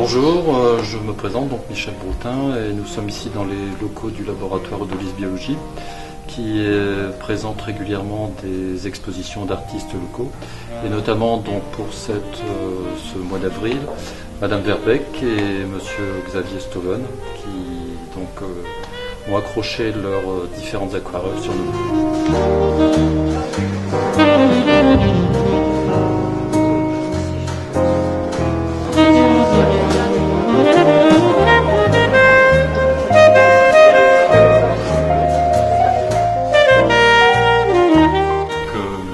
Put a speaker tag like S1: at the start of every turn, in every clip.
S1: Bonjour, je me présente, donc Michel Broutin, et nous sommes ici dans les locaux du laboratoire Odolis Biologie qui présente régulièrement des expositions d'artistes locaux, et notamment donc pour ce mois d'avril, Madame Verbeek et Monsieur Xavier Stoven qui donc ont accroché leurs différentes aquarelles sur nous.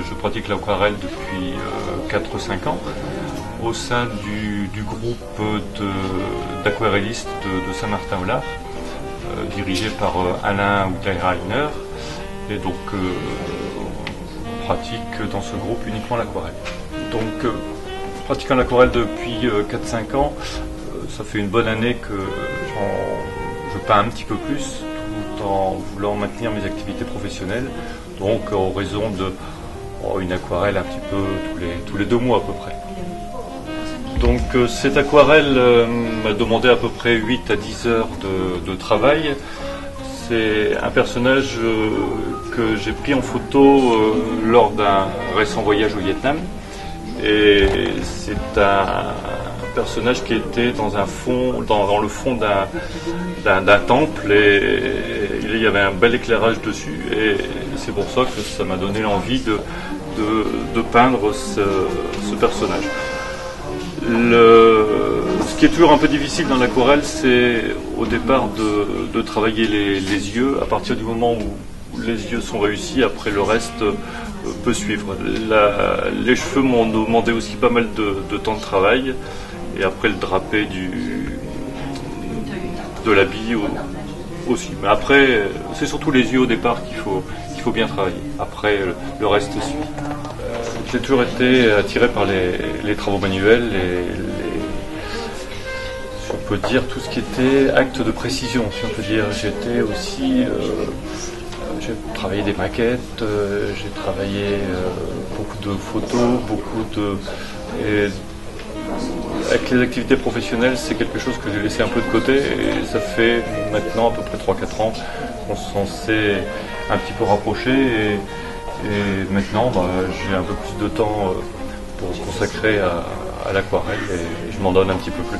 S1: Je pratique l'aquarelle depuis 4-5 ans au sein du groupe d'aquarellistes de Saint-Martin-au-Lard, dirigé par Alain Houteiller-Heiner, et donc on pratique dans ce groupe uniquement l'aquarelle. Donc pratiquant l'aquarelle depuis 4-5 ans, ça fait une bonne année que je peins un petit peu plus, tout en voulant maintenir mes activités professionnelles, donc en raison de une aquarelle un petit peu tous les 2 mois à peu près. Donc cette aquarelle m'a demandé à peu près 8 à 10 heures de travail. C'est un personnage que j'ai pris en photo lors d'un récent voyage au Vietnam. Et c'est un personnage qui était dans le fond d'un temple, et il y avait un bel éclairage dessus, et c'est pour ça que ça m'a donné l'envie de peindre ce personnage. Ce qui est toujours un peu difficile dans l'aquarelle, c'est au départ de travailler les yeux. À partir du moment où les yeux sont réussis, après le reste peut suivre. Les cheveux m'ont demandé aussi pas mal de temps de travail, et après le drapé de l'habit aussi. Mais après, c'est surtout les yeux au départ qu'il faut bien travailler. Après, le reste suit. J'ai toujours été attiré par les travaux manuels, si on peut dire, tout ce qui était acte de précision, si on peut dire. J'ai travaillé des maquettes, j'ai travaillé beaucoup de photos, avec les activités professionnelles, c'est quelque chose que j'ai laissé un peu de côté, et ça fait maintenant à peu près 3-4 ans qu'on s'en s'est un petit peu rapproché, et maintenant j'ai un peu plus de temps pour se consacrer à l'aquarelle, et je m'en donne un petit peu plus.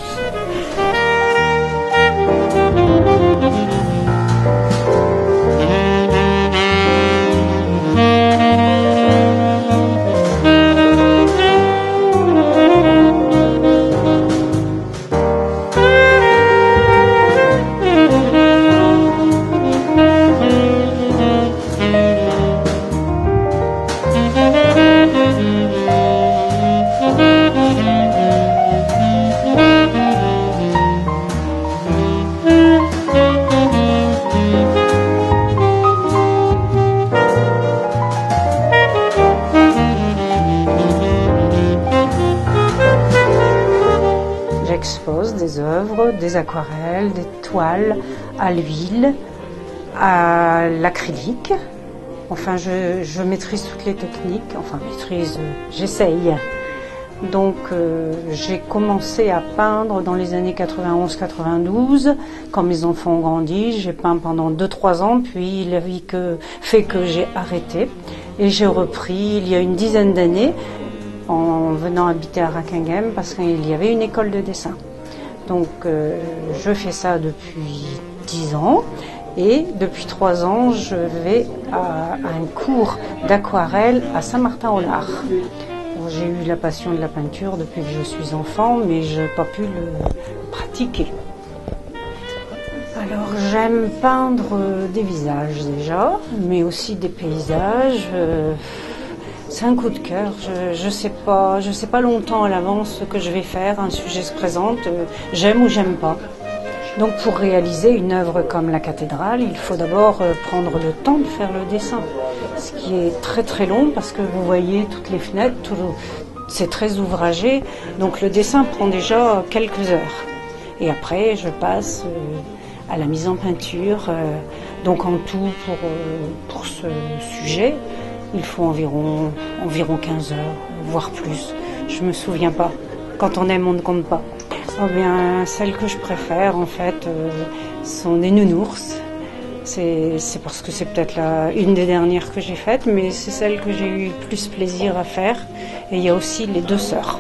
S2: J'expose des œuvres, des aquarelles, des toiles à l'huile, à l'acrylique. Enfin, je maîtrise toutes les techniques. Enfin, j'essaye. Donc, j'ai commencé à peindre dans les années 91-92. Quand mes enfants ont grandi, j'ai peint pendant 2-3 ans, puis la vie fait que j'ai arrêté. Et j'ai repris il y a une dizaine d'années, en venant habiter à Rackinghem, parce qu'il y avait une école de dessin. Donc je fais ça depuis 10 ans, et depuis 3 ans je vais à un cours d'aquarelle à Saint-Martin-au-Lard. J'ai eu la passion de la peinture depuis que je suis enfant, mais je n'ai pas pu le pratiquer. Alors j'aime peindre des visages déjà, mais aussi des paysages. C'est un coup de cœur. Je sais pas longtemps à l'avance ce que je vais faire. Un sujet se présente, j'aime ou j'aime pas. Donc pour réaliser une œuvre comme la cathédrale, il faut d'abord prendre le temps de faire le dessin. Ce qui est très très long, parce que vous voyez toutes les fenêtres, c'est très ouvragé. Donc le dessin prend déjà quelques heures. Et après je passe à la mise en peinture. Donc en tout pour ce sujet, il faut environ 15 heures, voire plus. Je me souviens pas. Quand on aime, on ne compte pas. Oh bien, celles que je préfère, en fait, sont des nounours. C'est parce que c'est peut-être une des dernières que j'ai faites, mais c'est celle que j'ai eu le plus plaisir à faire. Et il y a aussi les deux sœurs.